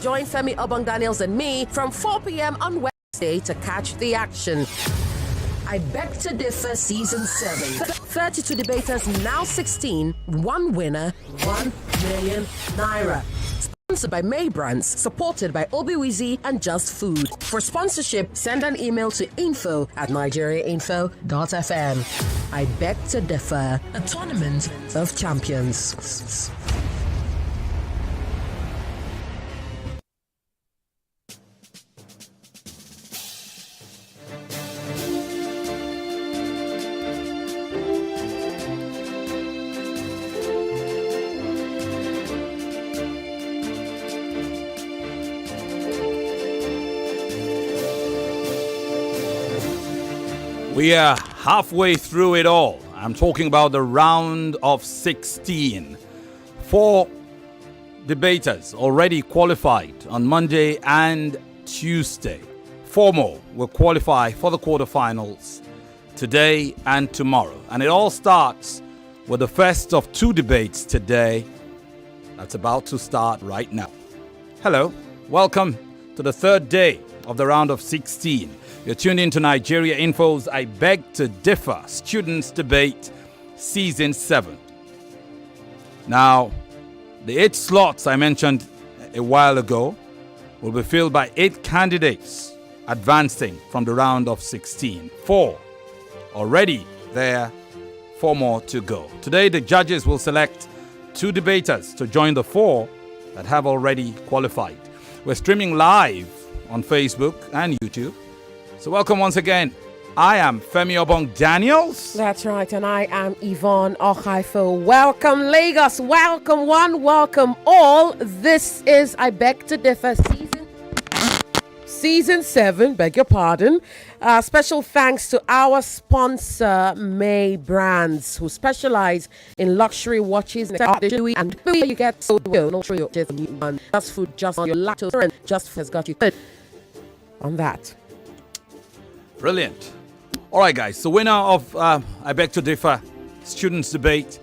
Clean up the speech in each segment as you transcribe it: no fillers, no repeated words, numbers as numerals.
Join Femi, Obong-Daniels and me from 4 p.m. on Wednesday to catch the action. I Beg to Differ Season 7. 32 debaters, now 16. One winner, 1 million naira. Sponsored by May Brands, supported by Obiwizi and Just Food. For sponsorship, send an email to info@nigeriainfo.fm. I Beg to Differ, a tournament of champions. We are halfway through it all. I'm talking about the round of 16. 4 debaters already qualified on Monday and Tuesday. 4 more will qualify for the quarterfinals today and tomorrow. And it all starts with the first of 2 debates today that's about to start right now. Hello, welcome to the 3rd day of the round of 16. You're tuned in to Nigeria Info's I Beg to Differ Students Debate Season 7. Now, the 8 slots I mentioned a while ago will be filled by 8 candidates advancing from the round of 16. 4 already there, 4 more to go. Today, the judges will select 2 debaters to join the 4 that have already qualified. We're streaming live on Facebook and YouTube. So welcome once again. I am Femi Obong-Daniels. That's right, and I am Yvonne Okhaifo. Welcome Lagos, welcome one, welcome all. This is I Beg to Differ Season 7, beg your pardon. Special thanks to our sponsor, May Brands, who specialize in luxury watches and you get so well. Just Food, just your lactose, and Just Food has got you good on that. Brilliant. All right, guys. The winner of I Beg to Differ Students Debate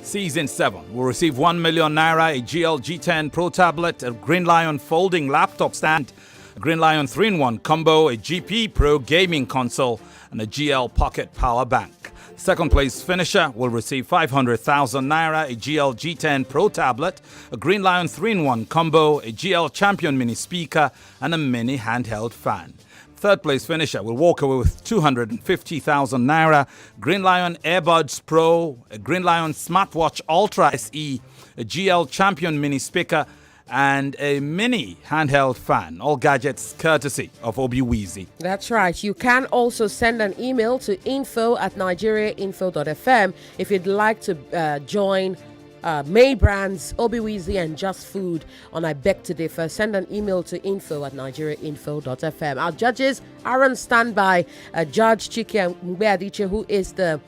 Season 7 will receive 1 million naira, a GL G10 Pro tablet, a Green Lion folding laptop stand, a Green Lion 3-in-1 combo, a GP Pro gaming console, and a GL Pocket power bank. Second place finisher will receive 500,000 naira, a GL G10 Pro tablet, a Green Lion 3-in-1 combo, a GL Champion mini speaker, and a mini handheld fan. Third place finisher will walk away with 250,000 naira, Green Lion Airbuds Pro, a Green Lion Smartwatch Ultra SE, a GL Champion mini speaker, and a mini handheld fan. All gadgets courtesy of Obiwizi. That's right. You can also send an email to info@nigeriainfo.fm if you'd like to join May Brands, Obiwizi, and Just Food on I Beg to Differ. Send an email to info@nigeriainfo.fm. Our judges are on standby. Judge Chike Mbeadiche, who is the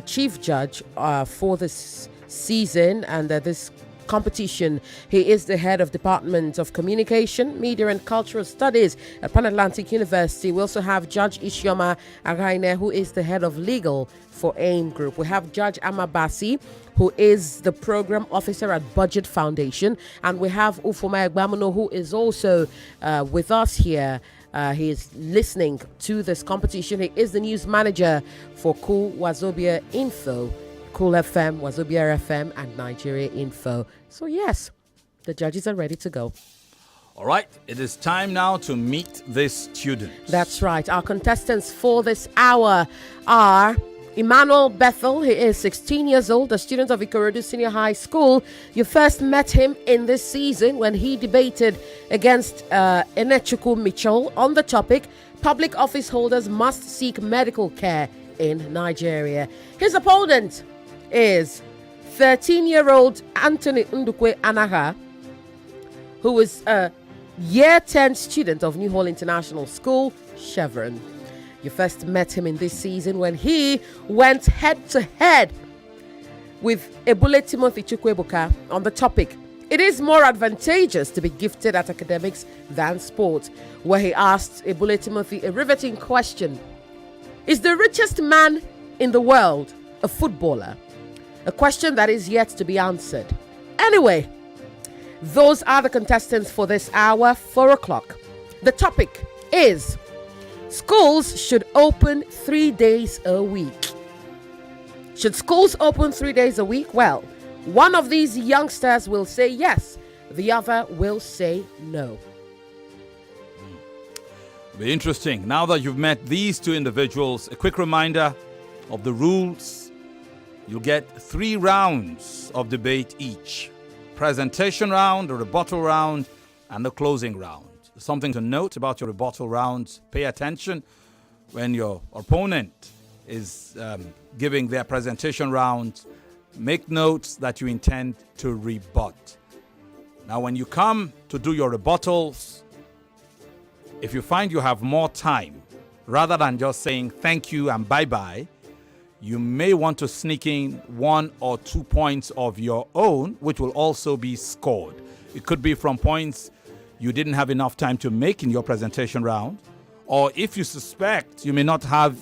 chief judge for this season and this competition. He is the head of Department of Communication, Media and Cultural Studies at Pan Atlantic University. We also have Judge Isioma Aghaine, who is the head of legal for AIM Group. We have Judge Amabasi, who is the program officer at Budget Foundation. And we have Ufoma Egbamuno, who is also with us here. He is listening to this competition. He is the news manager for Cool Wazobia Info, Cool FM, Wazobia FM, and Nigeria Info. So yes, the judges are ready to go. All right, it is time now to meet this student. That's right. Our contestants for this hour are Emmanuel Bethel. He is 16 years old, a student of Ikorodu Senior High School. You first met him in this season when he debated against Enechukwu Mitchell on the topic, public office holders must seek medical care in Nigeria. His opponent is 13-year-old Anthony Ndukwe Anagha, who is a year 10 student of New Hall International School, Chevron. You first met him in this season when he went head-to-head with Ebule Timothy Chukwuebuka on the topic, it is more advantageous to be gifted at academics than sport, where he asked Ebule Timothy a riveting question. Is the richest man in the world a footballer? A question that is yet to be answered. Anyway, Those are the contestants for this hour, 4 o'clock. The topic is schools should open 3 days a week. Should schools open 3 days a week? Well, one of these youngsters will say yes, the other will say no. Be interesting. Now that you've met these two individuals, a quick reminder of the rules. You'll get 3 rounds of debate each. Presentation round, a rebuttal round, and the closing round. Something to note about your rebuttal rounds: pay attention when your opponent is giving their presentation round. Make notes that you intend to rebut. Now, when you come to do your rebuttals, if you find you have more time, rather than just saying thank you and bye-bye, you may want to sneak in 1 or 2 points of your own, which will also be scored. It could be from points you didn't have enough time to make in your presentation round, or if you suspect you may not have,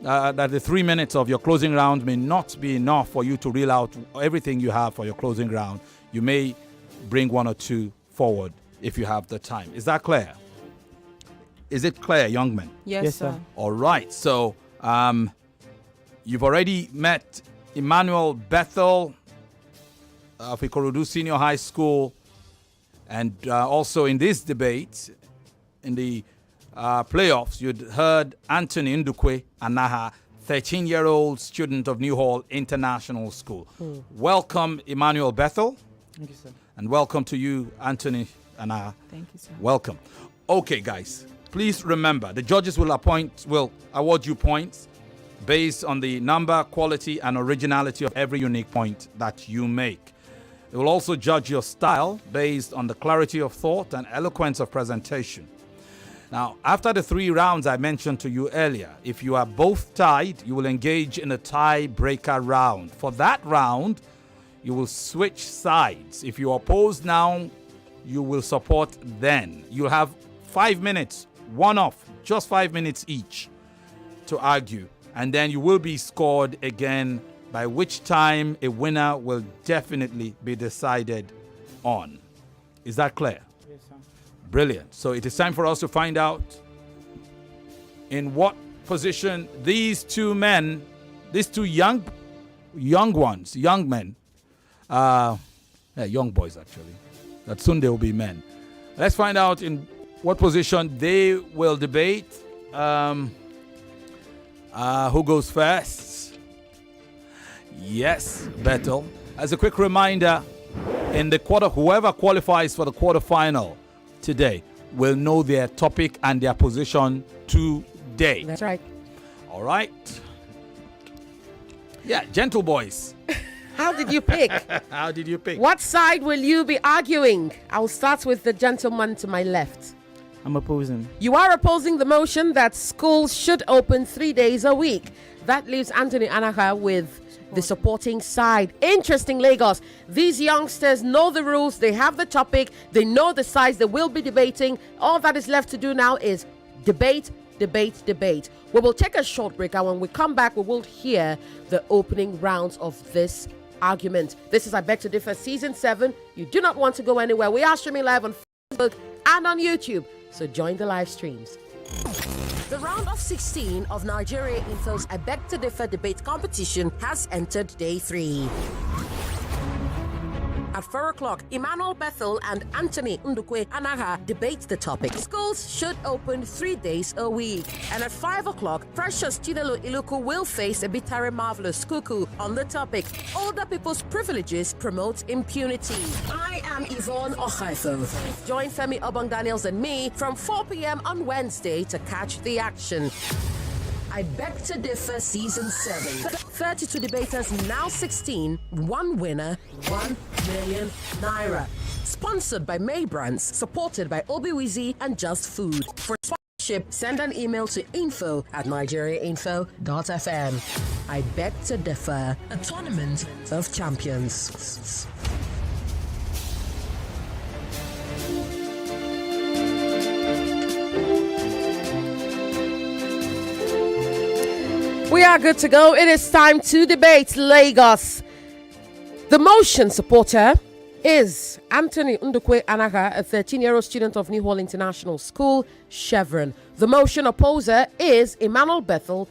that the 3 minutes of your closing round may not be enough for you to reel out everything you have for your closing round, you may bring 1 or 2 forward if you have the time. Is that clear? Is it clear, young men? Yes, sir. All right. So you've already met Emmanuel Bethel of Ikorodu Senior High School, and also in this debate, in the playoffs, you'd heard Anthony Ndukwe, Anagha, 13-year-old student of New Hall International School. Welcome, Emmanuel Bethel. Thank you, sir. And welcome to you, Anthony Anagha. Thank you, sir. Welcome. Okay, guys, please remember, the judges will award you points based on the number, quality, and originality of every unique point that you make. They will also judge your style based on the clarity of thought and eloquence of presentation. Now, after the 3 rounds I mentioned to you earlier, if you are both tied, you will engage in a tie-breaker round. For that round, you will switch sides. If you oppose now, you will support then. You'll have 5 minutes, one off, just 5 minutes each to argue. And then you will be scored again, by which time a winner will definitely be decided on. Is that clear? Yes, sir. Brilliant. So it is time for us to find out in what position these 2 men, these 2 young men, young boys actually, that soon they will be men. Let's find out in what position they will debate. Who goes first? Yes, Bethel. As a quick reminder, in the whoever qualifies for the quarterfinal today will know their topic and their position today. That's right. All right. Yeah, gentle boys. How did you pick? How did you pick? What side will you be arguing? I'll start with the gentleman to my left. I'm opposing. You are opposing the motion that schools should open 3 days a week. That leaves Anthony Anagha with the supporting side. Interesting, Lagos. These youngsters know the rules. They have the topic. They know the sides. They will be debating. All that is left to do now is debate, debate, debate. We will take a short break, and when we come back, we will hear the opening rounds of this argument. This is I Beg to Differ Season 7. You do not want to go anywhere. We are streaming live on Facebook and on YouTube, so join the live streams. The round of 16 of Nigeria Info's I Beg to Differ debate competition has entered day 3. At 4 o'clock, Emmanuel Bethel and Anthony Ndukwe Anagha debate the topic. Schools should open 3 days a week. And at 5 o'clock, Precious Chinelo Iluku will face a Bitare Marvelous Kuku on the topic. Older people's privileges promote impunity. I am Yvonne Okhaifo. Join Femi, Obong-Daniels and me from 4 p.m. on Wednesday to catch the action. I Beg to Differ Season 7. 32 debaters, now 16. One winner, 1 million naira. Sponsored by May Brands, supported by Obiwizi and Just Food. For sponsorship, send an email to info@nigeriainfo.fm. I Beg to Differ, a tournament of champions. We are good to go. It is time to debate Lagos. The motion supporter is Anthony Ndukwe Anagha, a 13-year-old student of New Hall International School, Chevron. The motion opposer is Emmanuel Bethel,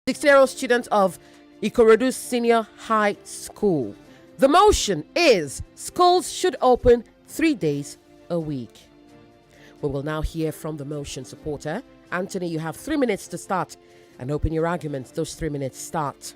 16-year-old student of Ikorodu Senior High School. The motion is schools should open 3 days a week. We will now hear from the motion supporter. Anthony, you have 3 minutes to start and open your arguments. Those 3 minutes start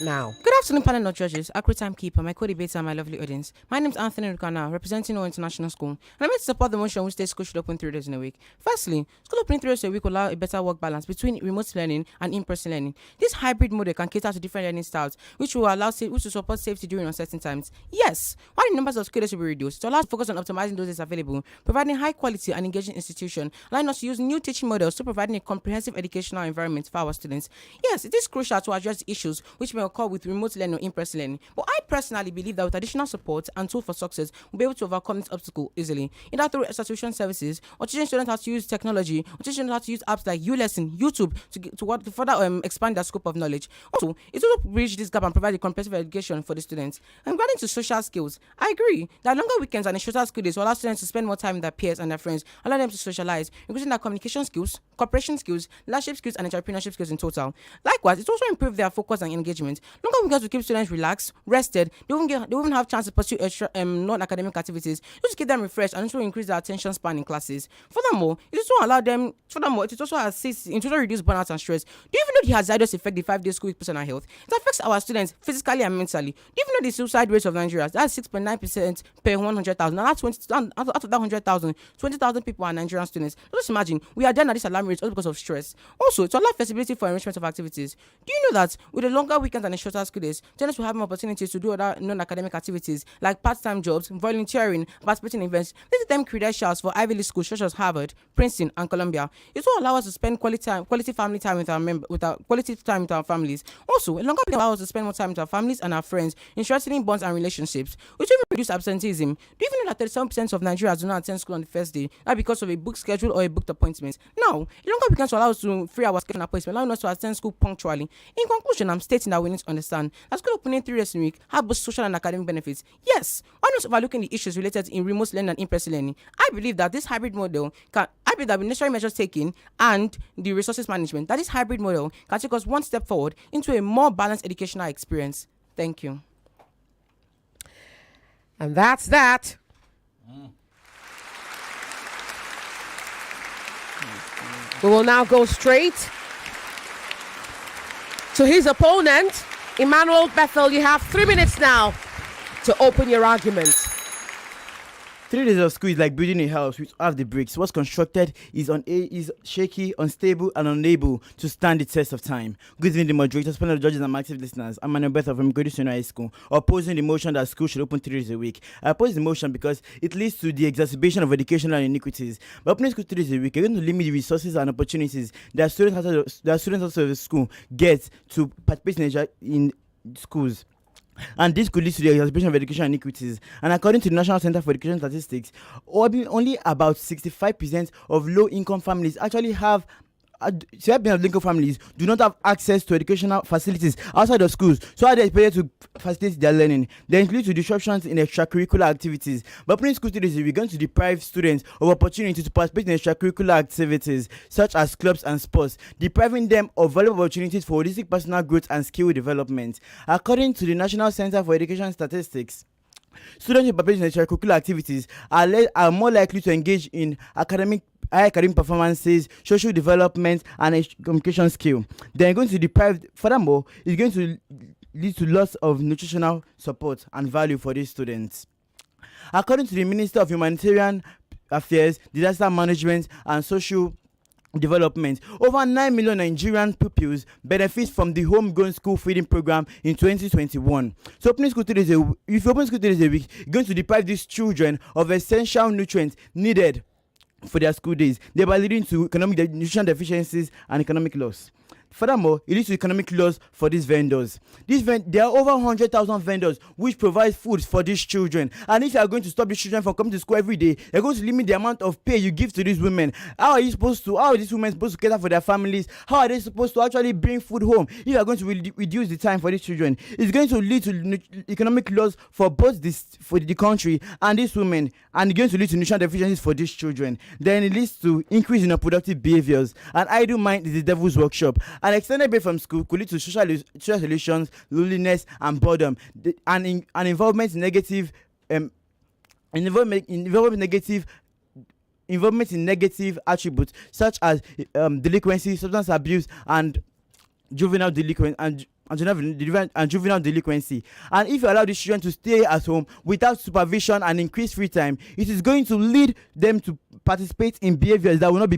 now. Good afternoon, panel of judges, Accurate Timekeeper, my co-debater, and my lovely audience. My name is Anthony Ndukwe, representing our international school, and I'm here to support the motion which states school should open 3 days in a week. Firstly, school opening 3 days a week will allow a better work balance between remote learning and in-person learning. This hybrid model can cater to different learning styles, which will support safety during uncertain times. Yes, while the numbers of school days will be reduced, it allows focus on optimizing those days available, providing high quality and engaging institution, allowing us to use new teaching models to providing a comprehensive educational environment for our students. Yes, it is crucial to address issues which may occur with remote learning or in-person learning. But I personally believe that with additional support and tools for success, we'll be able to overcome this obstacle easily. Either through subscription services, or teaching students how to use technology, or teaching students how to use apps like ULesson, YouTube to further expand their scope of knowledge. Also, it will bridge this gap and provide a comprehensive education for the students. And regarding to social skills, I agree that longer weekends and shorter school days will allow students to spend more time with their peers and their friends, allow them to socialize, including their communication skills, cooperation skills, leadership skills, and entrepreneurship skills in total. Likewise, it also improves their focus and engagement. Longer weekends will keep students relaxed, rested. They won't have chance to pursue extra non-academic activities, just to keep them refreshed and also increase their attention span in classes. Furthermore, it also assists in total reduce burnout and stress. Do you even know the hazardous effect the 5-day school week puts on our health? It affects our students physically and mentally. Do you even know the suicide rates of Nigeria? That's 6.9% per 100,000. And that's out of that 100,000, 20,000 people are Nigerian students. Just imagine, we are then at this alarm rate all because of stress. Also, to allow flexibility for enrichment of activities. Do you know that with a longer weekend and a shorter school days, students will have more opportunities to do other non-academic activities like part-time jobs, volunteering, participating in events. These are them credentials for Ivy League schools such as Harvard, Princeton, and Columbia. It will allow us to spend quality family time with our families. Also, a longer weekend allows us to spend more time with our families and our friends in strengthening bonds and relationships, which will reduce absenteeism. Do you even know that 37% of Nigerians do not attend school on the first day? That's because of a booked schedule or a booked appointment. Now, a longer weekend will allow us to free our schedule appointment, allowing us to attend school punctually. In conclusion, I'm stating that we need to understand that school opening 3 days a week have both social and academic benefits. Yes, why not overlooking the issues related in remote learning and in-person learning? I believe that this hybrid model with necessary measures taken and the resources management, that this hybrid model can take us one step forward into a more balanced educational experience. Thank you. And that's that. We will now go straight to his opponent, Emmanuel Bethel. You have 3 minutes now to open your argument. 3 days of school is like building a house with half the bricks. What's constructed is shaky, unstable, and unable to stand the test of time. Good evening, the moderators, panel of judges, and active listeners. I'm Emmanuel Bethel from Ikorodu Senior High School, opposing the motion that school should open 3 days a week. I oppose the motion because it leads to the exacerbation of educational iniquities. By opening school 3 days a week, you're going to limit the resources and opportunities that students outside of the school get to participate in schools. And this could lead to the exacerbation of education inequities. And according to the National Center for Education Statistics, only about 65% of low-income families actually have low-income families do not have access to educational facilities outside of schools, so are they expected to facilitate their learning. They include to disruptions in extracurricular activities. But opening school today, we're going to deprive students of opportunity to participate in extracurricular activities such as clubs and sports, depriving them of valuable opportunities for holistic personal growth and skill development. According to the National Center for Education Statistics, students who participate in extracurricular activities are more likely to engage in high academic performances, social development, and communication skill. They're going to deprive. Furthermore, it's going to lead to loss of nutritional support and value for these students. According to the Minister of Humanitarian Affairs, Disaster Management, and Social Development, over 9 million Nigerian pupils benefit from the homegrown school feeding program in 2021. So if you open school 3 days a week, you're going to deprive these children of essential nutrients needed for their school days, thereby leading to economic nutrition deficiencies and economic loss. Furthermore, it leads to economic loss for these vendors. There are over 100,000 vendors which provide food for these children. And if you are going to stop these children from coming to school every day, you're going to limit the amount of pay you give to these women. How are these women supposed to cater for their families? How are they supposed to actually bring food home if you are going to reduce the time for these children? It's going to lead to economic loss for both the country and these women, and it's going to lead to nutrition deficiencies for these children. Then it leads to increase in unproductive behaviors. An idle mind is the devil's workshop. An extended break from school could lead to social relations, loneliness, and boredom, and involvement in negative attributes such as delinquency, substance abuse, and juvenile delinquency. And juvenile delinquency. And if you allow these children to stay at home without supervision and increased free time, it is going to lead them to participate in behaviors that will not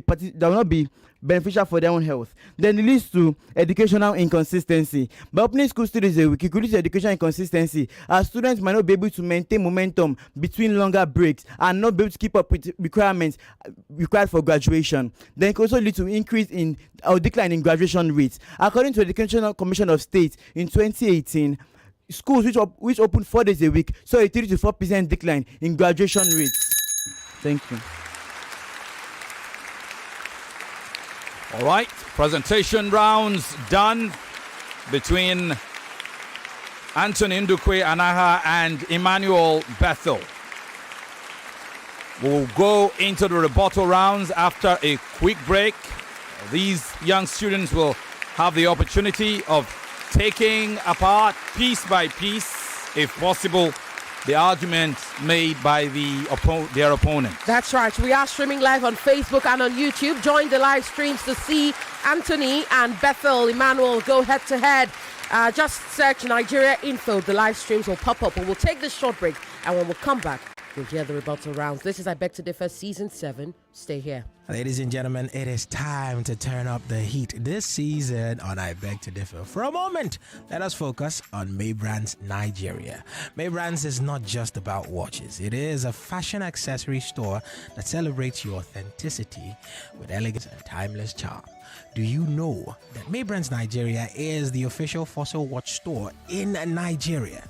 be beneficial for their own health. Then it leads to educational inconsistency. By opening school studies a week, it could lead to educational inconsistency, as students might not be able to maintain momentum between longer breaks and not be able to keep up with requirements required for graduation. Then it could also lead to increase in or decline in graduation rates. According to the Educational Commission of State in 2018, schools which opened 4 days a week saw a 3 to 4% decline in graduation rates. Thank you. All right, presentation rounds done between Anthony Ndukwe, Anagha, and Emmanuel, Bethel. We'll go into the rebuttal rounds after a quick break. These young students will have the opportunity of taking apart piece by piece, if possible, the argument made by their opponent. That's right. We are streaming live on Facebook and on YouTube. Join the live streams to see Anthony and Bethel, Emmanuel go head to head. Just search Nigeria Info. The live streams will pop up. And we'll take this short break. And when we come back, we'll hear the rebuttal rounds. This is I Beg to Differ Season 7. Stay here. Ladies and gentlemen, it is time to turn up the heat this season on I Beg to Differ. For a moment, let us focus on May Brands Nigeria. May Brands is not just about watches. It is a fashion accessory store that celebrates your authenticity with elegance and timeless charm. Do you know that May Brands Nigeria is the official Fossil watch store in Nigeria?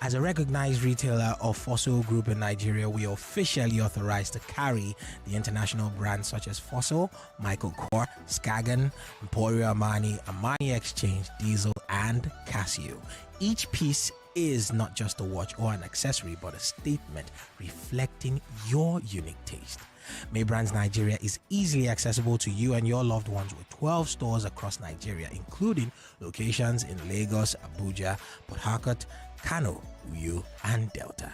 As a recognized retailer of Fossil Group in Nigeria, we are officially authorized to carry the international brands such as Fossil, Michael Kors, Skagen, Emporio Armani, Armani Exchange, Diesel, and Casio. Each piece is not just a watch or an accessory, but a statement reflecting your unique taste. May Brands Nigeria is easily accessible to you and your loved ones with 12 stores across Nigeria, including locations in Lagos, Abuja, Port Harcourt, Kano, Uyo, and Delta.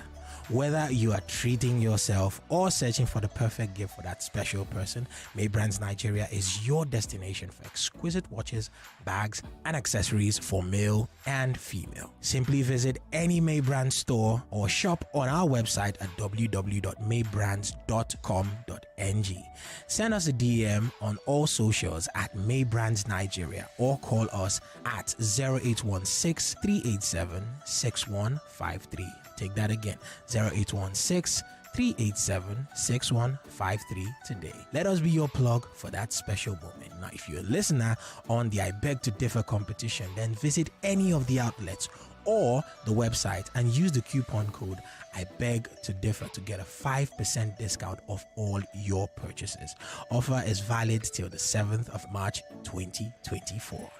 Whether you are treating yourself or searching for the perfect gift for that special person, May Brands Nigeria is your destination for exquisite watches, bags, and accessories for male and female. Simply visit any May Brands store or shop on our website at www.maybrands.com.ng. Send us a DM on all socials at May Brands Nigeria or call us at 0816 387 6153. Take that again, 0816-387-6153 today. Let us be your plug for that special moment. Now, if you're a listener on the I Beg to Differ competition, then visit any of the outlets or the website and use the coupon code I Beg to Differ to get a 5% discount off all your purchases. Offer is valid till the 7th of March 2024.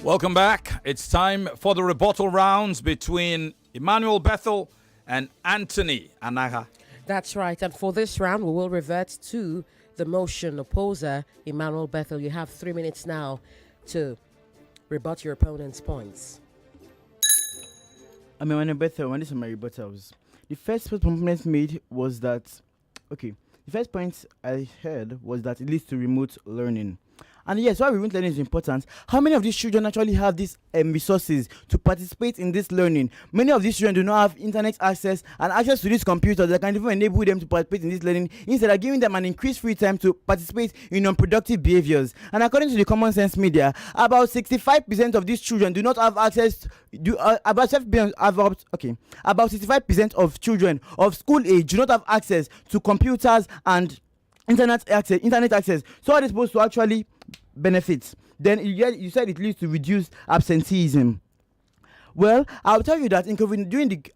Welcome back. It's time for the rebuttal rounds between Emmanuel, Bethel, and Anthony, Anagha. That's right. And for this round, we will revert to the motion opposer, Emmanuel, Bethel. You have 3 minutes now to rebut your opponent's points. I'm Emmanuel, Bethel, and these are my rebuttals. The first point made was that, the first point I heard was that it leads to remote learning. And yes, why remote learning is important. How many of these children actually have these resources to participate in this learning? Many of these children do not have internet access and access to these computers that can even enable them to participate in this learning, instead of giving them an increased free time to participate in unproductive behaviors. And according to the Common Sense Media, about 65% of these children do not have access. About 65% of children of school age do not have access to computers and internet access. So are they supposed to actually benefit? Then you said it leads to reduced absenteeism. Well, I'll tell you that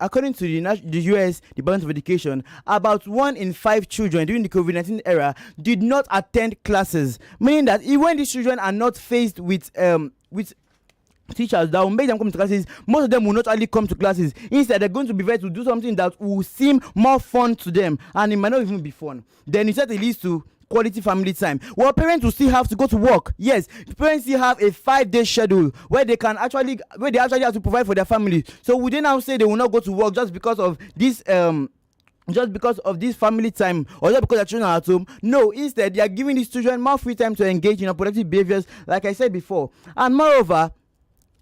according to the U.S. Department of Education, about 1 in 5 children during the COVID-19 era did not attend classes, meaning that even when these children are not faced with teachers that will make them come to classes, most of them will not actually come to classes. Instead, they're going to be ready to do something that will seem more fun to them, and it might not even be fun. Then it certainly leads to quality family time. Well, parents will still have to go to work. Yes, parents still have a 5-day schedule where they actually have to provide for their family. So would they now say they will not go to work just because of this family time, or just because their children are at home? No, instead they are giving these children more free time to engage in productive behaviors, like I said before. And moreover,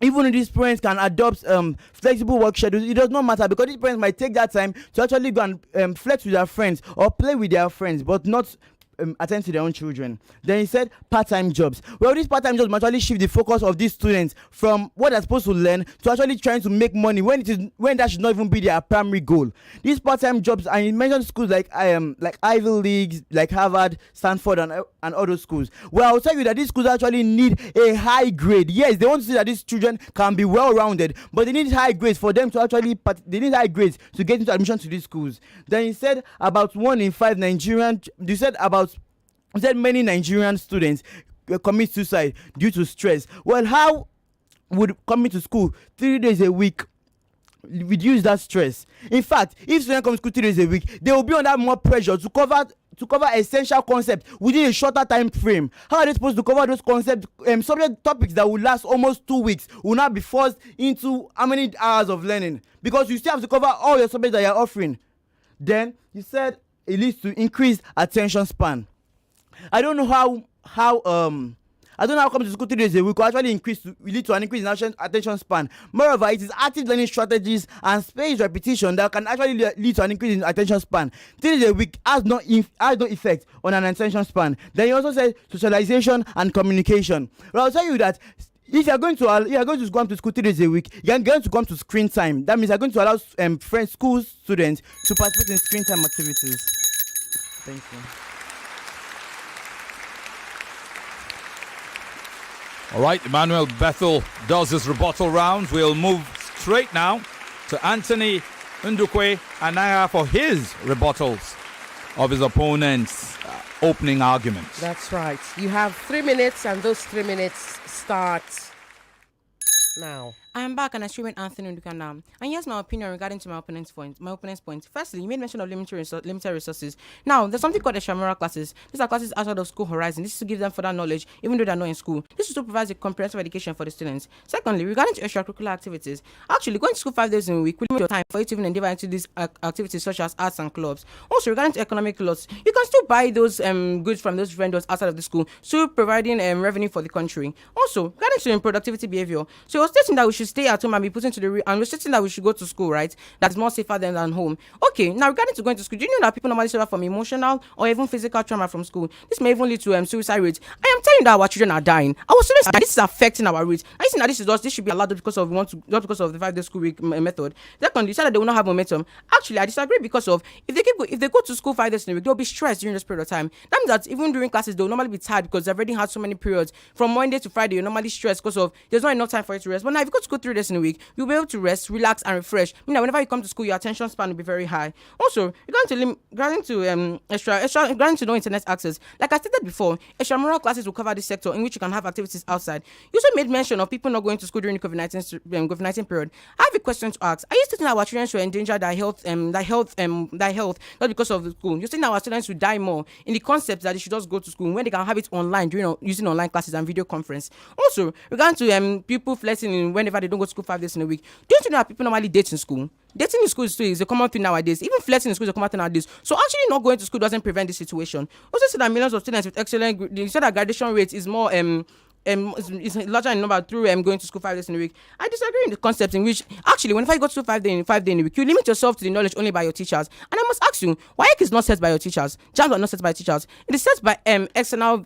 even if these parents can adopt flexible work schedules, it does not matter, because these parents might take that time to actually go and flex with their friends or play with their friends, but not attend to their own children. Then he said part-time jobs. Well, these part-time jobs might actually shift the focus of these students from what they're supposed to learn to actually trying to make money when that should not even be their primary goal. These part-time jobs, and you mentioned schools like Ivy Leagues, like Harvard, Stanford, and all those schools. Well, I'll tell you that these schools actually need a high grade. Yes, they want to see that these children can be well-rounded, but they need high grades for them to actually they need high grades to get into admission to these schools. Then he said about 1 in 5 Nigerian. He said many Nigerian students commit suicide due to stress. Well, how would coming to school 3 days a week reduce that stress? In fact, if students come to school 3 days a week, they will be under more pressure to cover essential concepts within a shorter time frame. How are they supposed to cover those concepts? Subject topics that will last almost 2 weeks will not be forced into how many hours of learning, because you still have to cover all your subjects that you're offering. Then you said it leads to increased attention span. I don't know how coming to school 3 days a week will actually lead to an increase in attention span. Moreover, it is active learning strategies and spaced repetition that can actually lead to an increase in attention span. 3 days a week has no effect on an attention span. Then he also said socialization and communication. Well, I'll tell you that if you're going to come to school 3 days a week, you're going to come to screen time. That means you're going to allow school students to participate in screen time activities. Thank you. All right, Emmanuel Bethel does his rebuttal rounds. We'll move straight now to Anthony Ndukwe Anagha for his rebuttals of his opponent's opening arguments. That's right. You have 3 minutes, and those 3 minutes start now. I am back and I stream Anthony Ndukwe now. And here's my opinion regarding to my opponent's point. Firstly, you made mention of limited resources. Now, there's something called extramural classes. These are classes outside of school horizon. This is to give them further knowledge, even though they're not in school. This also provides a comprehensive education for the students. Secondly, regarding to extracurricular activities, actually going to school 5 days in a week will limit your time for you to even endeavor into these activities such as arts and clubs. Also, regarding to economic loss, you can still buy those goods from those vendors outside of the school, still providing revenue for the country. Also, regarding to productivity behavior, so you're stating that we should stay at home and be put into the and we're stating that we should go to school, right? That's more safer than home. Okay, now regarding to going to school, do you know that people normally suffer from emotional or even physical trauma from school? This may even lead to suicide rates. I am telling you that our children are dying. Our students are dying. This is affecting our rates. I think that this should be allowed because of not because of the 5-day school week method. Secondly, you said that they will not have momentum. Actually, I disagree, because of if they go to school 5 days in a week, they'll be stressed during this period of time. That means that even during classes, they'll normally be tired because they've already had so many periods. From Monday to Friday, you're normally stressed because of there's not enough time for you to rest. But now if you go to school 3 days in a week, you'll be able to rest, relax, and refresh. Meaning that whenever you come to school, your attention span will be very high. Also, regarding to no internet access, like I stated before, extramural classes will cover this sector in which you can have activities outside. You also made mention of people not going to school during the COVID-19 period. I have a question to ask. Are you stating that our children should endanger their health not because of the school? You're saying that our students should die more in the concept that they should just go to school when they can have it online using online classes and video conference. Also, regarding to people flirting whenever they don't go to school 5 days in a week, don't you know that people normally date in school? Dating in school is a common thing nowadays. Even flirting in school is a common thing nowadays. So actually not going to school doesn't prevent this situation. Also said that millions of students with excellent, you said that graduation rate is more is larger in number through going to school 5 days in a week. I disagree in the concept in which actually whenever you go to 5 days in a week, you limit yourself to the knowledge only by your teachers. And I must ask you, why is not set by your teachers? Jams are not set by teachers. It is set by external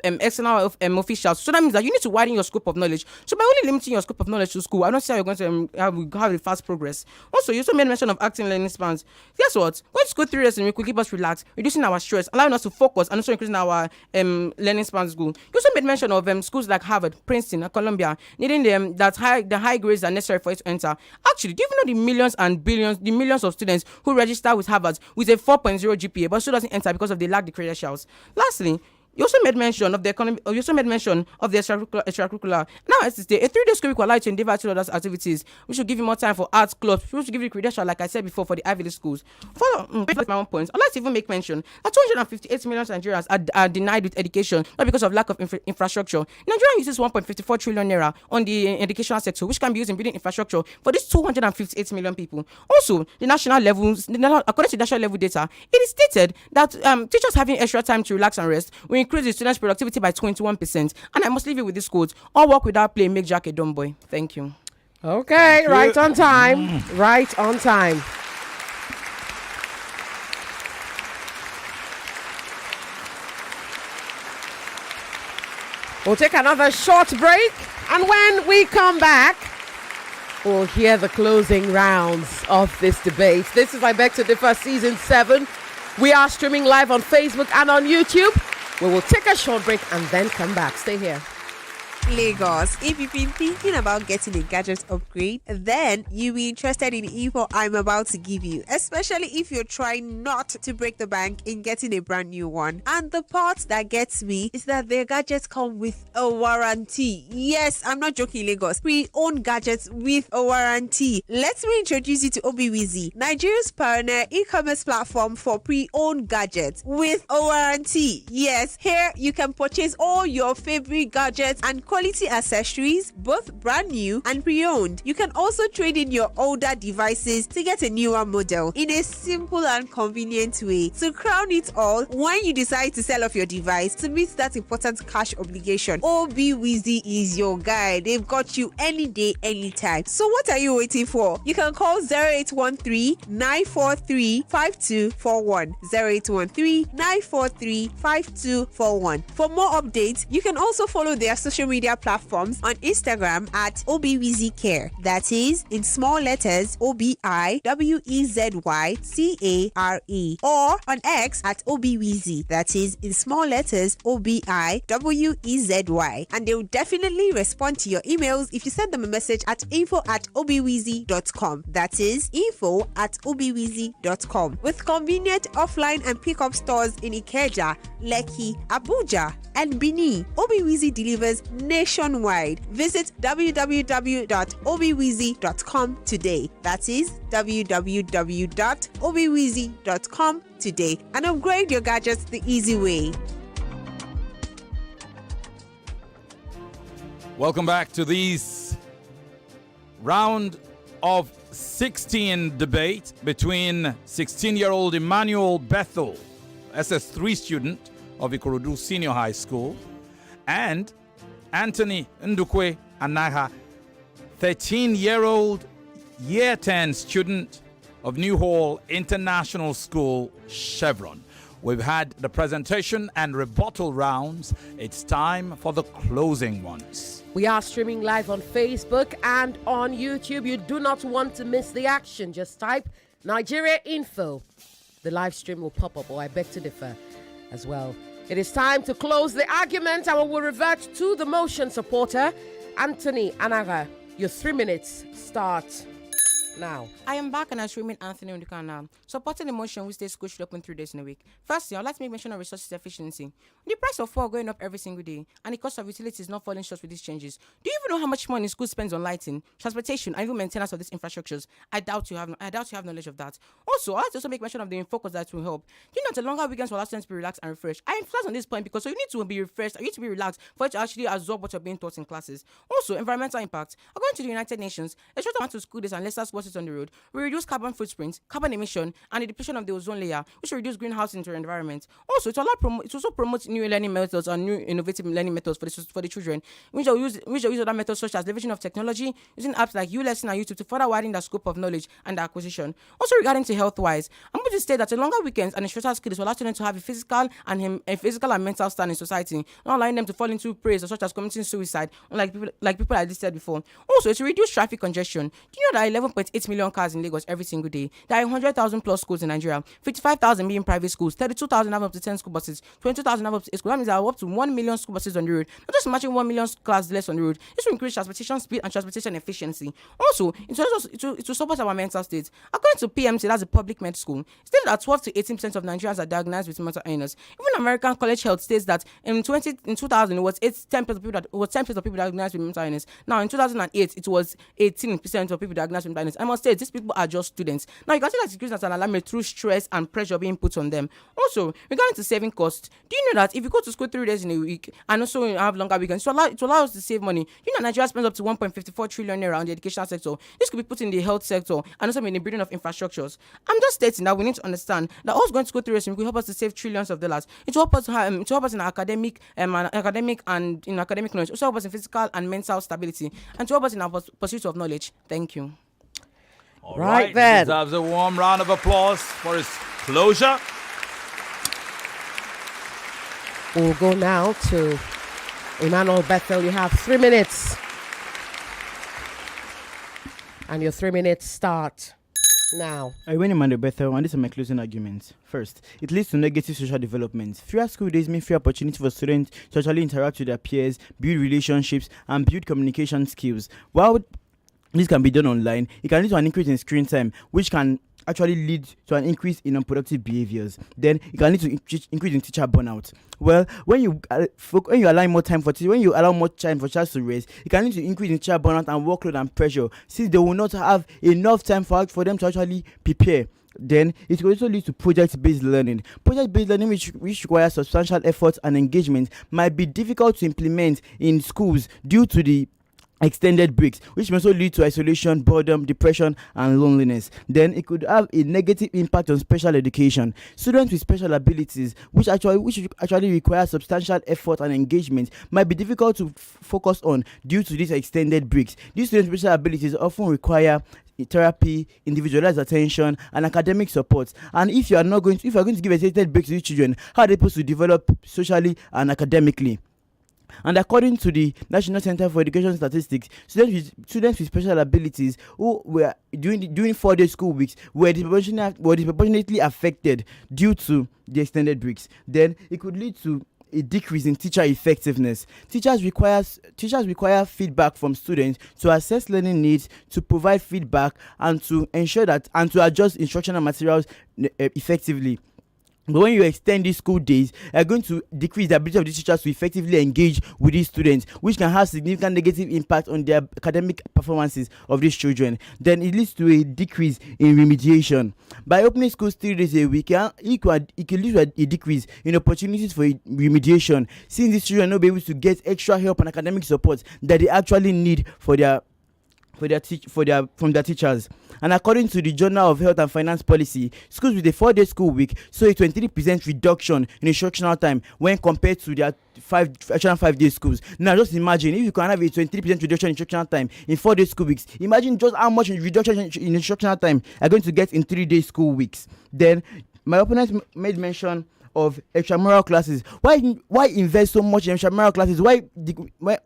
officials. So that means that you need to widen your scope of knowledge. So by only limiting your scope of knowledge to school, I don't see how you're going to have a fast progress. Also, you also made mention of acting learning spans. Guess what? Going to school 3 days in a week will keep us relaxed, reducing our stress, allowing us to focus, and also increasing our learning spans goal. You also made mention of schools like Harvard, Princeton, and Columbia needing the high grades are necessary for it to enter. Actually, do you even know the millions of students who register with Harvard with a 4.0 GPA but still doesn't enter because they lack the credentials? Lastly, you also made mention of the economy. You also made mention of the extracurricular. Now, as it's a 3-day school week will allow you to endeavor to other activities. We should give you more time for arts clubs. We should give you credential, like I said before, for the Ivy League schools. For my own points, I'd like to even make mention that 258 million Nigerians are denied with education, not because of lack of infrastructure. Nigeria uses 1.54 trillion naira on the educational sector, which can be used in building infrastructure for these 258 million people. Also, according to national level data, it is stated that teachers having extra time to relax and rest will increase the students' productivity by 21%. And I must leave you with this quote: all work without play make Jack a dumb boy. Thank you. Okay, right on time. Right on time. We'll take another short break, and when we come back, we'll hear the closing rounds of this debate. This is I Beg to Differ Season 7. We are streaming live on Facebook and on YouTube. We will take a short break and then come back. Stay here. Lagos, if you've been thinking about getting a gadget upgrade, then you'll be interested in the info I'm about to give you, especially if you're trying not to break the bank in getting a brand new one. And the part that gets me is that their gadgets come with a warranty. Yes, I'm not joking, Lagos. Pre-owned gadgets with a warranty. Let me introduce you to Obiwizi, Nigeria's pioneer e-commerce platform for pre-owned gadgets with a warranty. Yes, here you can purchase all your favorite gadgets and quality accessories, both brand new and pre-owned. You can also trade in your older devices to get a newer model in a simple and convenient way. To crown it all, when you decide to sell off your device to meet that important cash obligation, Obiwizi is your guy. They've got you any day, anytime. So what are you waiting for? You can call 0813-943-5241. 0813-943-5241. For more updates, you can also follow their social media platforms on Instagram at ObiWeezyCare. That is in small letters OBIWEZYCARE, or on X at ObiWeezy. That is in small letters OBIWEZY. And they will definitely respond to your emails if you send them a message at info@obiweezy.com. That is info@obiweezy.com. With convenient offline and pickup stores in Ikeja, Lekki, Abuja, and Bini, Obiwizi delivers nationwide. Visit www.obiwizi.com today. That is www.obiwizi.com today, and upgrade your gadgets the easy way. Welcome back to this round of 16 debate between 16-year-old Emmanuel Bethel, SS3 student of Ikorodu Senior High School, and Anthony Ndukwe Anagha, 13-year-old Year 10 student of New Hall International School, Chevron. We've had the presentation and rebuttal rounds. It's time for the closing ones. We are streaming live on Facebook and on YouTube. You do not want to miss the action. Just type Nigeria Info. The live stream will pop up, or I Beg to Differ as well. It is time to close the argument, and we will revert to the motion supporter, Anthony Anagha. Your 3 minutes start now. I am back and I'm streaming Anthony Ndukwe now, supporting the motion which states school should open 3 days in a week. Firstly, I'd like to make mention of resources efficiency. The price of fuel going up every single day, and the cost of utilities not falling short with these changes. Do you even know how much money school spends on lighting, transportation, and even maintenance of these infrastructures? I doubt you have knowledge of that. Also, I'd like to also make mention of the focus that will help. You know, the longer weekends will allow students to be relaxed and refreshed. I emphasize on this point because so you need to be refreshed, you need to be relaxed for it to actually absorb what you're being taught in classes. Also, environmental impact. According to the United Nations, a shorter amount of school days and lesser sports buses on the road will reduce carbon footprint, carbon emission, and the depletion of the ozone layer, which will reduce greenhouse into the environment. Also, it also promotes new learning methods and new innovative learning methods for the children, which will use other methods such as leveraging of technology, using apps like ULesson and YouTube to further widen the scope of knowledge and acquisition. Also, regarding to health-wise, I'm going to state that a longer weekends and a shorter skills will allow students to have a physical and mental stand in society, not allowing them to fall into prey such as committing suicide, unlike people I listed before. Also, to reduce traffic congestion. Do you know that 11.8 million cars in Lagos every single day? There are 100,000 plus schools in Nigeria, 55,000 being private schools, 32,000 have up to 10 school buses, 22,000 have up to 8 schools. That means there are up to 1 million school buses on the road. Not just imagine 1 million cars less on the road. This will increase transportation speed and transportation efficiency. Also, it will support our mental state. According to PMC, that's a public med school, it states that 12 to 18% of Nigerians are diagnosed with mental illness. Even American College Health states that in 2000 it was 10% of people diagnosed with mental illness. Now in 2008 it was 18% of people diagnosed with mental illness. I must say these people are just students. Now you can see that increase as an alarm through stress and pressure being put on them. Also, regarding to saving costs, do you know that if you go to school 3 days in a week and also you have longer weekends, it will allow us to save money? You know Nigeria spends up to 1.54 trillion naira on the educational sector. This could be put in the health sector and also in the building of infrastructures. I'm just stating that we need to understand that us going to school 3 days in a week will help us to save trillions of dollars. It will help us in academic and in academic knowledge. Also help us in physical and mental stability, and to help us in our pursuit of knowledge. Thank you. All Right right, then. he deserves a warm round of applause for his closure. We'll go now to Emmanuel Bethel. You have 3 minutes. And your 3 minutes start now. I went Emmanuel Bethel, and these are my closing arguments. First, it leads to negative social development. Fewer school days mean fewer opportunity for students to actually interact with their peers, build relationships, and build communication skills. While this can be done online, it can lead to an increase in screen time, which can actually lead to an increase in unproductive behaviors. Then it can lead to increase in teacher burnout. Well, when you allow more time for when you allow more time for teachers to rest, it can lead to increase in teacher burnout and workload and pressure, since they will not have enough time for them to actually prepare. Then it will also lead to project-based learning. Project-based learning, which requires substantial effort and engagement, might be difficult to implement in schools due to the extended breaks, which may also lead to isolation, boredom, depression, and loneliness. Then it could have a negative impact on special education. Students with special abilities, which actually require substantial effort and engagement, might be difficult to focus on due to these extended breaks. These students with special abilities often require therapy, individualized attention, and academic support. And if you are going to give extended breaks to these children, how are they supposed to develop socially and academically? And according to the National Center for Education Statistics, students with special abilities who were during 4-day school weeks were disproportionately affected due to the extended breaks. Then it could lead to a decrease in teacher effectiveness. Teachers require feedback from students to assess learning needs, to provide feedback, and to ensure that and to adjust instructional materials effectively. But when you extend these school days, you're going to decrease the ability of the teachers to effectively engage with these students, which can have significant negative impact on their academic performances of these children. Then it leads to a decrease in remediation. By opening schools 3 days a week, it can lead to a decrease in opportunities for remediation, since these children will not be able to get extra help and academic support that they actually need from their teachers. And according to the Journal of Health and Finance Policy, schools with a 4-day school week saw a 23% reduction in instructional time when compared to their 5-day schools. Now, just imagine if you can have a 23% reduction in instructional time in 4-day school weeks. Imagine just how much reduction in instructional time are going to get in 3-day school weeks. Then, my opponent made mention of extramural classes. Why invest so much in extramural classes? Why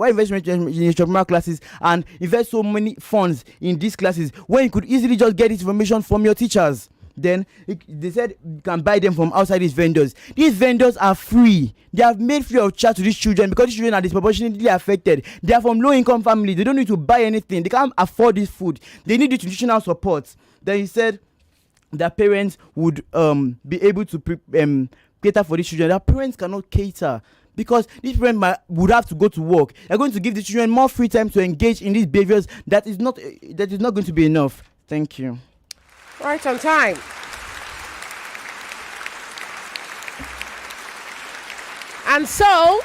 invest so much in extramural classes and invest so many funds in these classes when you could easily just get this information from your teachers? Then they said you can buy them from outside these vendors. These vendors are free. They have made free of charge to these children because these children are disproportionately affected. They are from low-income families. They don't need to buy anything. They can't afford this food. They need the nutritional support. Then he said that parents would be able to cater for these children. Their parents cannot cater because these parents would have to go to work. They're going to give the children more free time to engage in these behaviors that is not going to be enough. Thank you. Right on time. And so,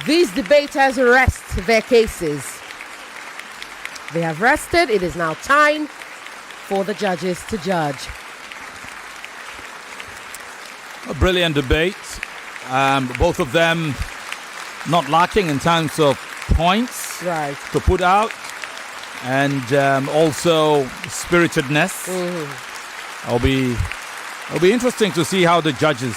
these debaters rest their cases. They have rested. It is now time for the judges to judge. A brilliant debate. Both of them not lacking in terms of points to put out, and also spiritedness. It'll be interesting to see how the judges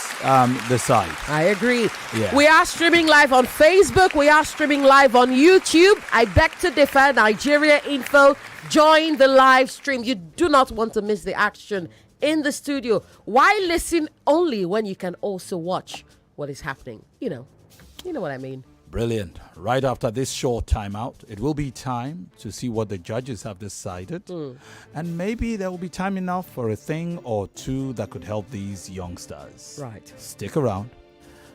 decide. I agree. Yeah. We are streaming live on Facebook. We are streaming live on YouTube. I beg to differ. Nigeria Info. Join the live stream. You do not want to miss the action in the studio. Why listen only when you can also watch what is happening? You know what I mean. Brilliant. Right after this short timeout, it will be time to see what the judges have decided. And maybe there will be time enough for a thing or two that could help these youngsters. Right. Stick around.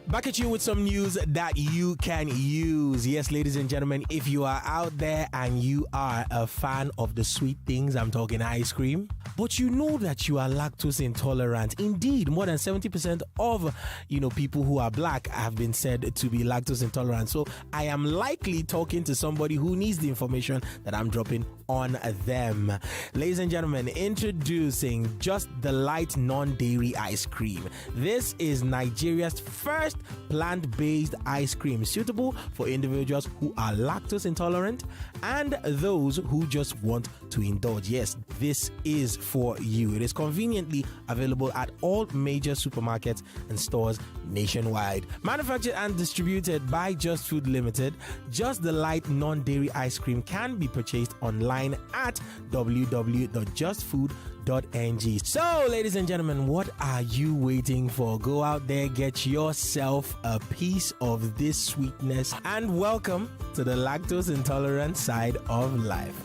Back at you with some news that you can use. Yes, ladies and gentlemen, if you are out there and you are a fan of the sweet things, I'm talking ice cream, but you know that you are lactose intolerant. Indeed, more than 70% of people who are black have been said to be lactose intolerant. So I am likely talking to somebody who needs the information that I'm dropping on them. Ladies and gentlemen, introducing Just the Light non-dairy ice cream. This is Nigeria's first plant-based ice cream suitable for individuals who are lactose intolerant and those who just want to indulge. Yes, this is for you. It is conveniently available at all major supermarkets and stores nationwide. Manufactured and distributed by Just Food Limited, Just the Light non-dairy ice cream can be purchased online at www.justfood.ng. So, ladies and gentlemen, what are you waiting for? Go out there, get yourself a piece of this sweetness, and welcome to the lactose intolerant side of life.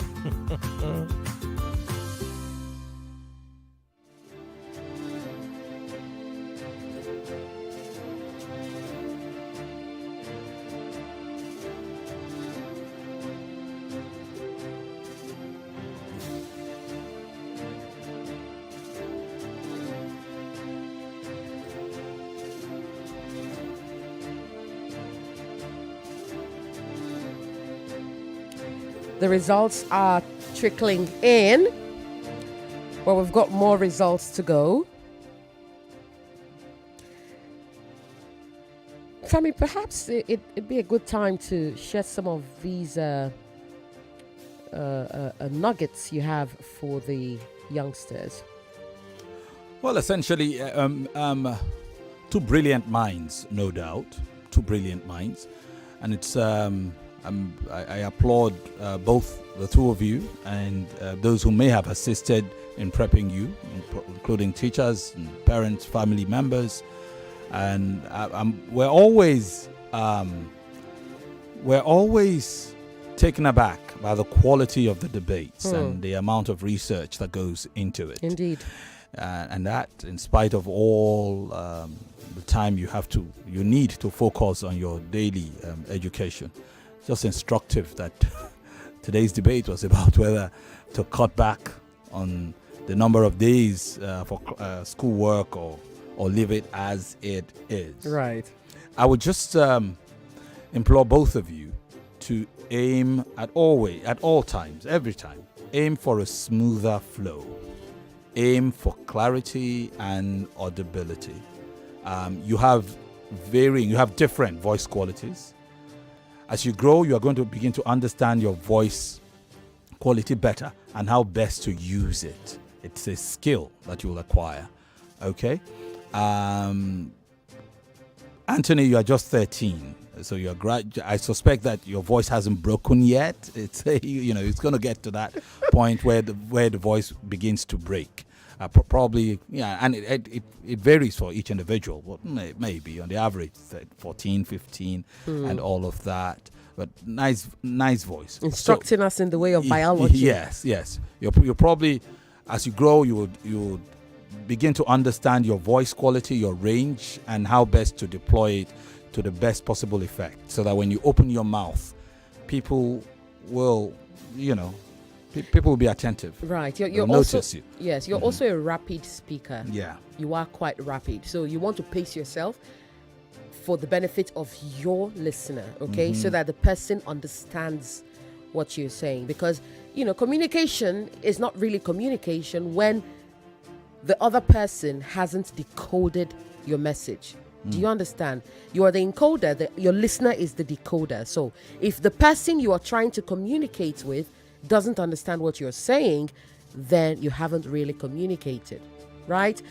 The results are trickling in. Well, we've got more results to go. Femi, perhaps it'd be a good time to share some of these nuggets you have for the youngsters. Well, essentially, two brilliant minds, no doubt. Two brilliant minds. And it's... I applaud both the two of you and those who may have assisted in prepping you, including teachers, and parents, family members, and we're always taken aback by the quality of the debates and the amount of research that goes into it. Indeed, and that, in spite of all the time you need to focus on your daily education. Just instructive that today's debate was about whether to cut back on the number of days for schoolwork or leave it as it is. Right. I would just implore both of you to aim at all times, every time, aim for a smoother flow. Aim for clarity and audibility. You have different voice qualities. As you grow, you are going to begin to understand your voice quality better and how best to use it. It's a skill that you will acquire. Okay? Anthony, you are just 13. So you're I suspect that your voice hasn't broken yet. It's it's going to get to that point where the voice begins to break. Probably, yeah, and it varies for each individual. Well, maybe on the average, 14, 15, and all of that. But nice voice. Instructing us in the way of biology. Yes. You're probably, as you grow, you would begin to understand your voice quality, your range, and how best to deploy it to the best possible effect. So that when you open your mouth, people will, people will be attentive. Right. You're also notice you. Yes, you're also a rapid speaker. Yeah. You are quite rapid. So you want to pace yourself for the benefit of your listener, okay? So that the person understands what you're saying. Because communication is not really communication when the other person hasn't decoded your message. Do you understand? You are the encoder, your listener is the decoder. So if the person you are trying to communicate with doesn't understand what you're saying, then you haven't really communicated, right?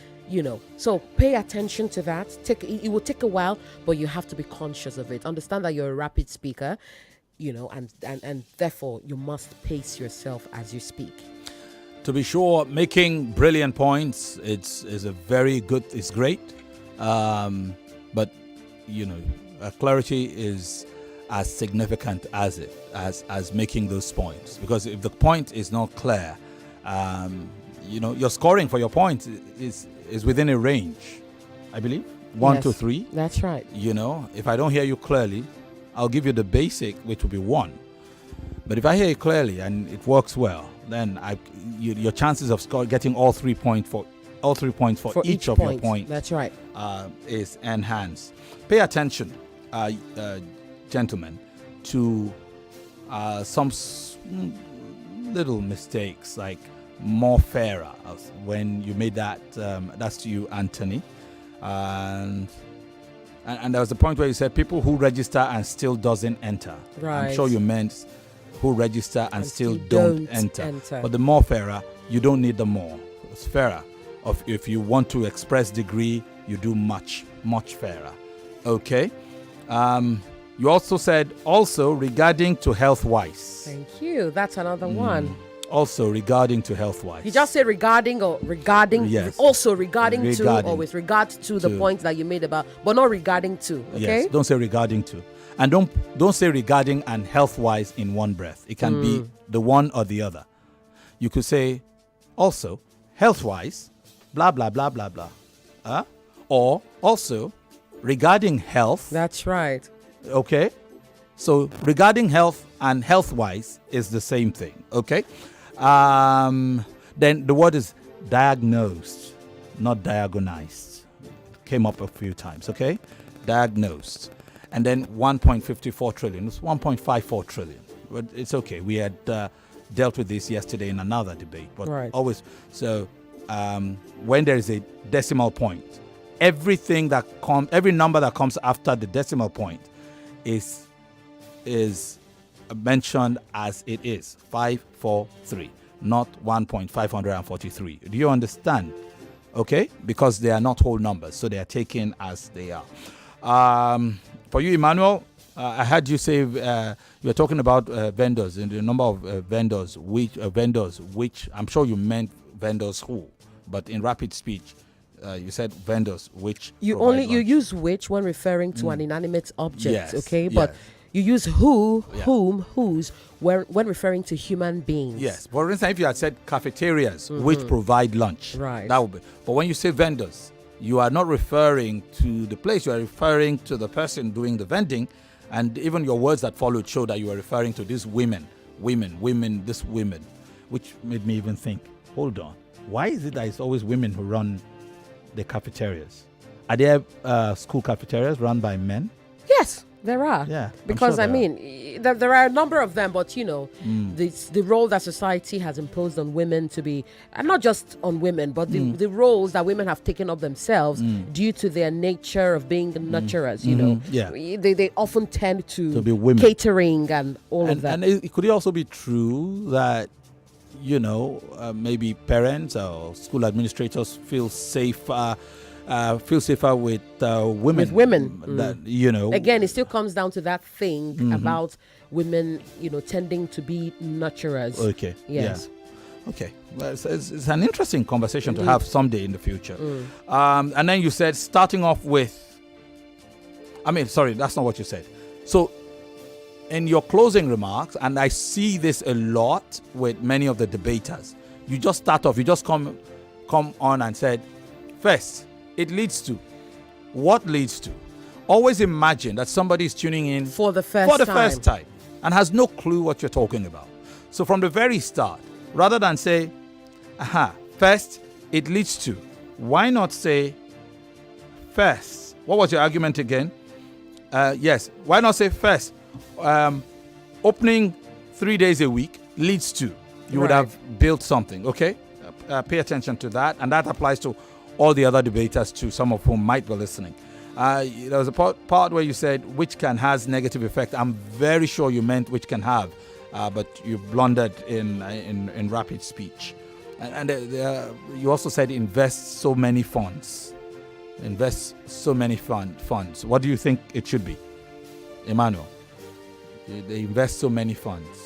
So pay attention to that. It will take a while, but you have to be conscious of it. Understand that you're a rapid speaker, and therefore you must pace yourself as you speak. To be sure, making brilliant points, it's great. But clarity is as significant as making those points, because if the point is not clear, your scoring for your point is within a range, I believe 1 to 3. That's right. If I don't hear you clearly, I'll give you the basic, which will be 1. But if I hear you clearly and it works well, then your chances of getting all 3 points for each of your points. That's right. Is enhanced. Pay attention, gentlemen, to some little mistakes, like more fairer, when you made that. That's to you, Anthony. And there was a point where you said people who register and still doesn't enter. Right. I'm sure you meant who register and still don't enter. But the more fairer, you don't need the more. It's fairer. If you want to express degree, you do much, much fairer. Okay. You also said regarding to health-wise. Thank you. That's another one. Also regarding to health-wise. You just say regarding or regarding. Yes. Also regarding to, or with regard to the point that you made about, but not regarding to. Okay. Yes. Don't say regarding to, and don't say regarding and health-wise in one breath. It can be the one or the other. You could say also health-wise, blah blah blah blah blah, or also regarding health. That's right. Okay. So regarding health and health-wise is the same thing. Okay. Then the word is diagnosed, not diagonized. Came up a few times. Okay. Diagnosed. And then 1.54 trillion. It's 1.54 trillion. But it's okay. We had dealt with this yesterday in another debate. But always. So when there is a decimal point, every number that comes after the decimal point is mentioned as it is, 543, not 1.543. Do you understand? Okay, because they are not whole numbers, so they are taken as they are. For you, Emmanuel, I heard you say you were talking about vendors and the number of vendors, which I'm sure you meant vendors who, but in rapid speech, you said vendors which you use which when referring to an inanimate object. Yes, okay, but you use who, whom, whose when referring to human beings. Yes. For instance, if you had said cafeterias which provide lunch, right, that would be. But when you say vendors, you are not referring to the place, you are referring to the person doing the vending, and even your words that followed show that you are referring to these women, which made me even think, hold on, why is it that it's always women who run the cafeterias? Are there school cafeterias run by men? Yes, there are. Yeah, because there are a number of them, but the role that society has imposed on women to be, and not just on women, but the roles that women have taken up themselves due to their nature of being nurturers. They often tend to be women, catering and all of that. And it could also be true that maybe parents or school administrators feel safer with women. With women. That, Again, it still comes down to that thing about women, tending to be nurturers. Okay. Yes. Yeah. Okay. Well, it's an interesting conversation to have someday in the future. And then you said, starting off with... sorry, that's not what you said. So, in your closing remarks, and I see this a lot with many of the debaters, you just start off, you just come on and said, first, it leads to. What leads to? Always imagine that somebody is tuning in for the first time and has no clue what you're talking about. So from the very start, rather than say, first, it leads to, why not say, first? What was your argument again? Yes, why not say first? Opening 3 days a week leads to. you would Right. have built something. Okay, pay attention to that, and that applies to all the other debaters too. Some of whom might be listening. There was a part where you said which can has negative effect. I'm very sure you meant which can have, but you blundered in rapid speech. And you also said invest so many funds. Invest so many funds. What do you think it should be, Emmanuel? They invest so many funds.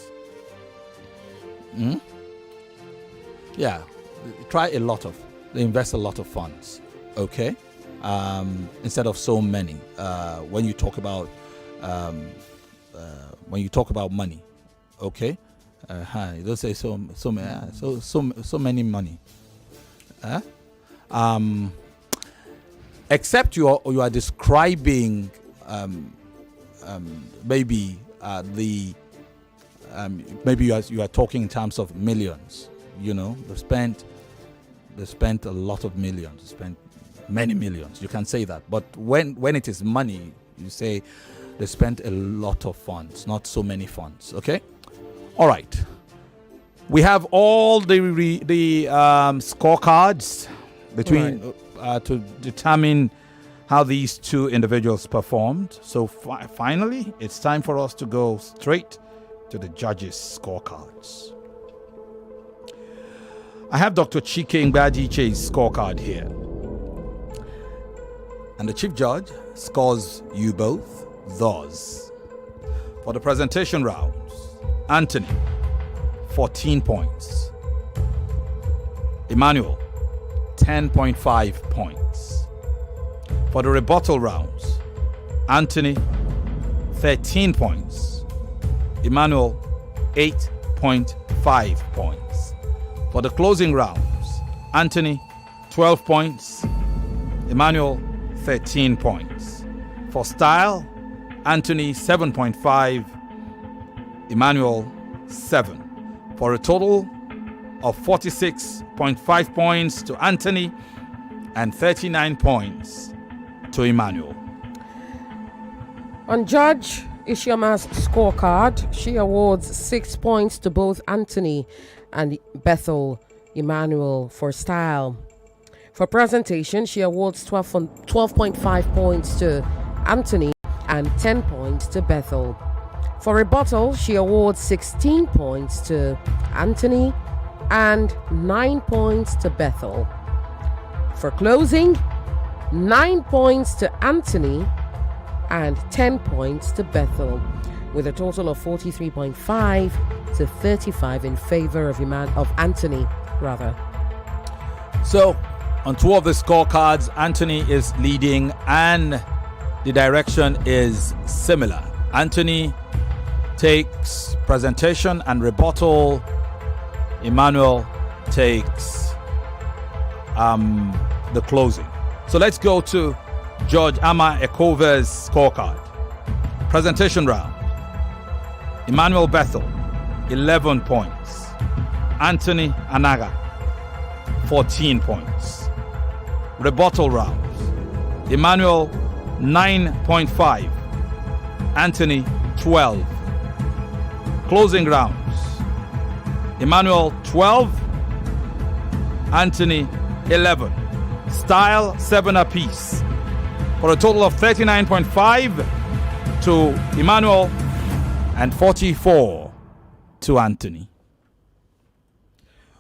Yeah, try a lot of. They invest a lot of funds. Okay, instead of so many. When you talk about money, okay. You don't say so many money. Except you are describing maybe maybe you are talking in terms of millions. You know, they spent a lot of millions. They spent many millions. You can say that, but when it is money, you say they spent a lot of funds, not so many funds. Okay. All right. We have all the scorecards between to determine how these two individuals performed. So finally, it's time for us to go straight to the judges' scorecards. I have Dr. Chike Ngbajiche's scorecard here. And the chief judge scores you both thus. For the presentation rounds, Anthony, 14 points. Emmanuel, 10.5 points. For the rebuttal rounds, Anthony, 13 points. Emmanuel, 8.5 points. For the closing rounds, Anthony, 12 points. Emmanuel, 13 points. For style, Anthony, 7.5. Emmanuel, 7. For a total of 46.5 points to Anthony and 39 points to Emmanuel. On Judge Ishioma's scorecard, she awards 6 points to both Anthony and Bethel Emmanuel for style. For presentation, she awards 12.5 points to Anthony and 10 points to Bethel. For rebuttal, she awards 16 points to Anthony and 9 points to Bethel. For closing, 9 points to Anthony and 10 points to Bethel, with a total of 43.5 to 35 in favor of Anthony. So, on two of the scorecards, Anthony is leading and the direction is similar. Anthony takes presentation and rebuttal. Emmanuel takes the closing. So let's go to Judge Ama Ekove's scorecard. Presentation round. Emmanuel Bethel, 11 points. Anthony Anagha, 14 points. Rebuttal rounds. Emmanuel, 9.5. Anthony, 12. Closing rounds. Emmanuel, 12. Anthony, 11. Style, 7 apiece. For a total of 39.5 to Emmanuel and 44 to Anthony.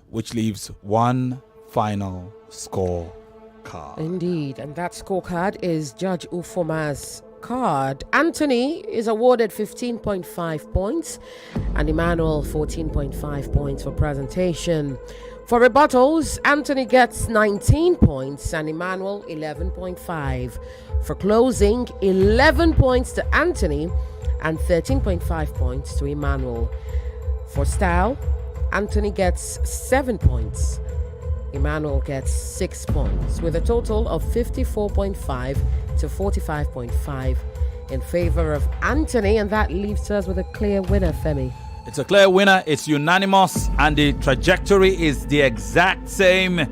Which leaves one final score card. Indeed, and that scorecard is Judge Ufoma's card. Anthony is awarded 15.5 points and Emmanuel 14.5 points for presentation. For rebuttals, Anthony gets 19 points and Emmanuel 11.5. For closing, 11 points to Anthony and 13.5 points to Emmanuel. For style, Anthony gets 7 points. Emmanuel gets 6 points, with a total of 54.5 to 45.5 in favor of Anthony, and that leaves us with a clear winner, Femi. It's a clear winner, it's unanimous, and the trajectory is the exact same,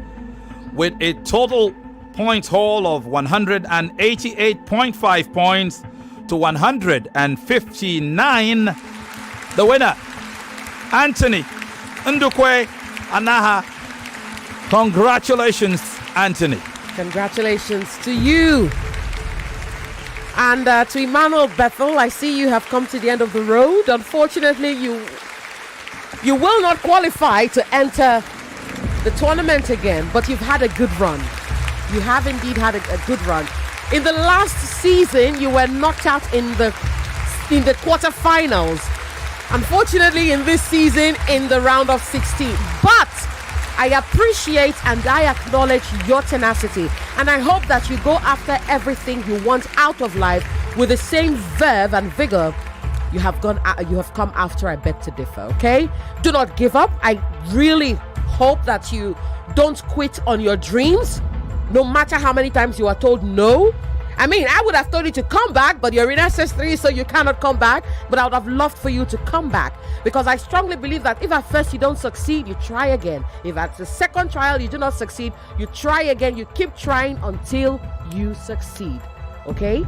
with a total point haul of 188.5 points to 159. The winner, Anthony, Ndukwe, Anagha. Congratulations, Anthony. Congratulations to you. And to Emmanuel, Bethel, I see you have come to the end of the road. Unfortunately, you will not qualify to enter the tournament again, but you've had a good run. You have indeed had a good run. In the last season, you were knocked out in the quarterfinals. Unfortunately, in this season, in the round of 16. But I appreciate and I acknowledge your tenacity, and I hope that you go after everything you want out of life with the same verve and vigor you have come after I beg to differ. Okay, do not give up. I really hope that you don't quit on your dreams, no matter how many times you are told no. I mean, I would have told you to come back, but you're in SS3, so you cannot come back. But I would have loved for you to come back, because I strongly believe that if at first you don't succeed, you try again. If at the second trial you do not succeed, you try again. You keep trying until you succeed. Okay?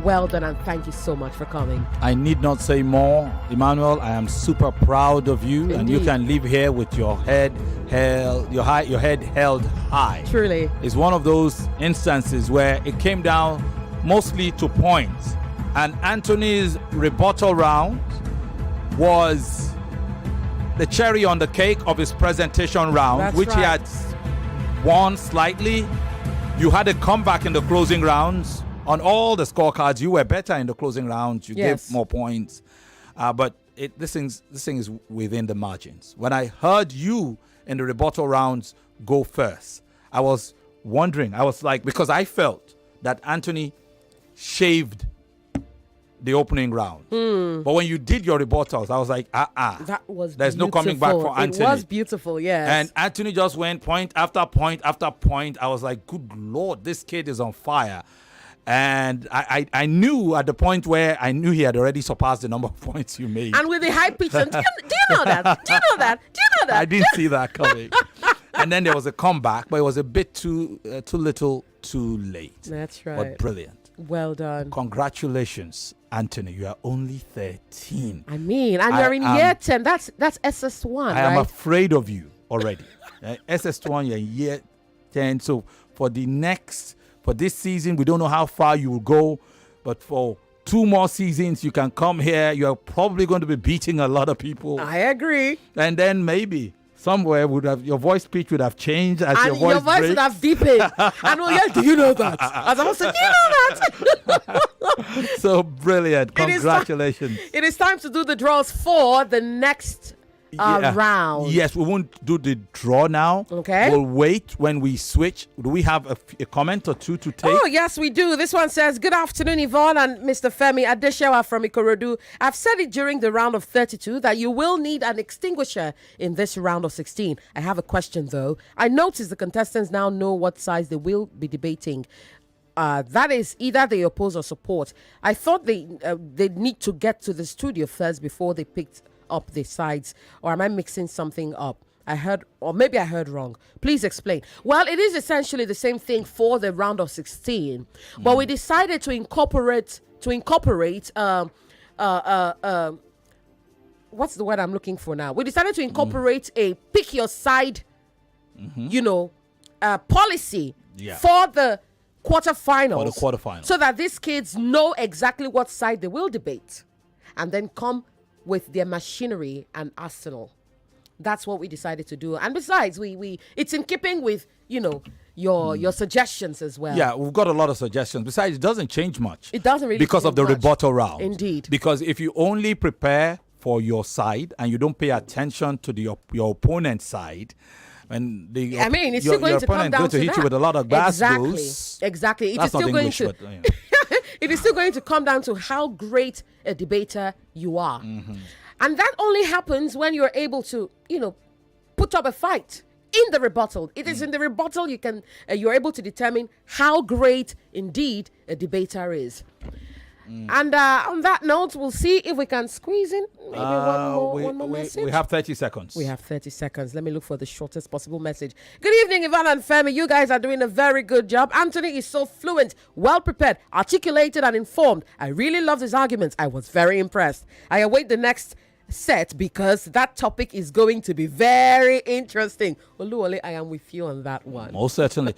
Well done, and thank you so much for coming. I need not say more, Emmanuel. I am super proud of you. Indeed. And you can leave here with your head held, your head held high. Truly. It's one of those instances where it came down mostly to points, and Anthony's rebuttal round was the cherry on the cake of his presentation round. That's which right. He had won slightly. You had a comeback in the closing rounds. On all the scorecards, you were better in the closing rounds. You Yes. gave more points, but this thing is within the margins. When I heard you in the rebuttal rounds go first, I was wondering. I was like, because I felt that Anthony shaved the opening round. But when you did your rebuttals, I was like, That was there's no coming back for Anthony. It was beautiful, yes. And Anthony just went point after point after point. I was like, good Lord, this kid is on fire. And I knew at the point where I knew he had already surpassed the number of points you made. And with the high pitch, do you know that? Do you know that? Do you know that? I didn't see that coming. And then there was a comeback, but it was a bit too little, too late. That's right. But brilliant. Well done. Congratulations, Anthony. You are only 13. I mean, and you're in year 10. That's SS1, I am right? afraid of you already. SS1, you're in year 10. So for this season, we don't know how far you will go, but for 2 more seasons, you can come here. You're probably going to be beating a lot of people. I agree. And then maybe somewhere your voice pitch would have changed as And your voice would have deepened. And oh, yeah, do you know that? As I was saying, do you know that? So brilliant. Congratulations. It is time to do the draws for the next round. Yes, we won't do the draw now. Okay. We'll wait when we switch. Do we have a comment or two to take? Oh, yes, we do. This one says, good afternoon, Yvonne and Mr. Femi Adeshewa from Ikorodu. I've said it during the round of 32 that you will need an extinguisher in this round of 16. I have a question, though. I noticed the contestants now know what sides they will be debating. That is either they oppose or support. I thought they need to get to the studio first before they picked up the sides, or am I mixing something up? I heard wrong. Please explain. Well, it is essentially the same thing for the round of 16, but we decided to incorporate what's the word I'm looking for now? We decided to incorporate a pick your side, policy for the quarterfinals. So that these kids know exactly what side they will debate, and then come with their machinery and arsenal. That's what we decided to do. And besides, we it's in keeping with, your suggestions as well. Yeah, we've got a lot of suggestions. Besides, it doesn't change much. It doesn't really because change of the much. rebuttal round. Indeed. Because if you only prepare for your side and you don't pay attention to your opponent's side, and it's still going to come down to hit that. You with a lot of basketballs. Exactly. That's not English, but, it is still going to come down to how great a debater you are. And that only happens when you're able to, put up a fight in the rebuttal. It is in the rebuttal you're able to determine how great indeed a debater is. And on that note, we'll see if we can squeeze in maybe one more message. We have 30 seconds. We have 30 seconds. Let me look for the shortest possible message. Good evening, Yvonne and Femi. You guys are doing a very good job. Anthony is so fluent, well prepared, articulated, and informed. I really loved his arguments. I was very impressed. I await the next set because that topic is going to be very interesting. Oluwole, I am with you on that one. Most certainly.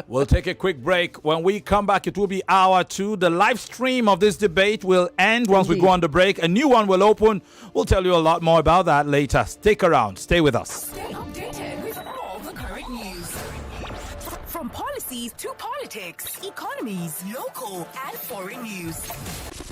We'll take a quick break. When we come back, it will be hour 2. The live stream of this debate will end once we go on the break. A new one will open. We'll tell you a lot more about that later. Stick around. Stay with us. Stay updated with all the current news. From policies to politics, economies, local and foreign news.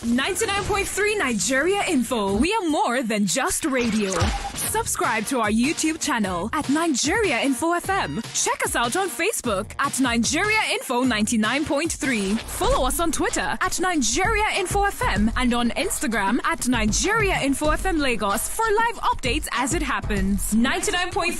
99.3 Nigeria Info. We are more than just radio. Subscribe to our YouTube channel at Nigeria Info FM. Check us out on Facebook at Nigeria Info 99.3. Follow us on Twitter at Nigeria Info FM and on Instagram at Nigeria Info FM Lagos for live updates as it happens. 99.3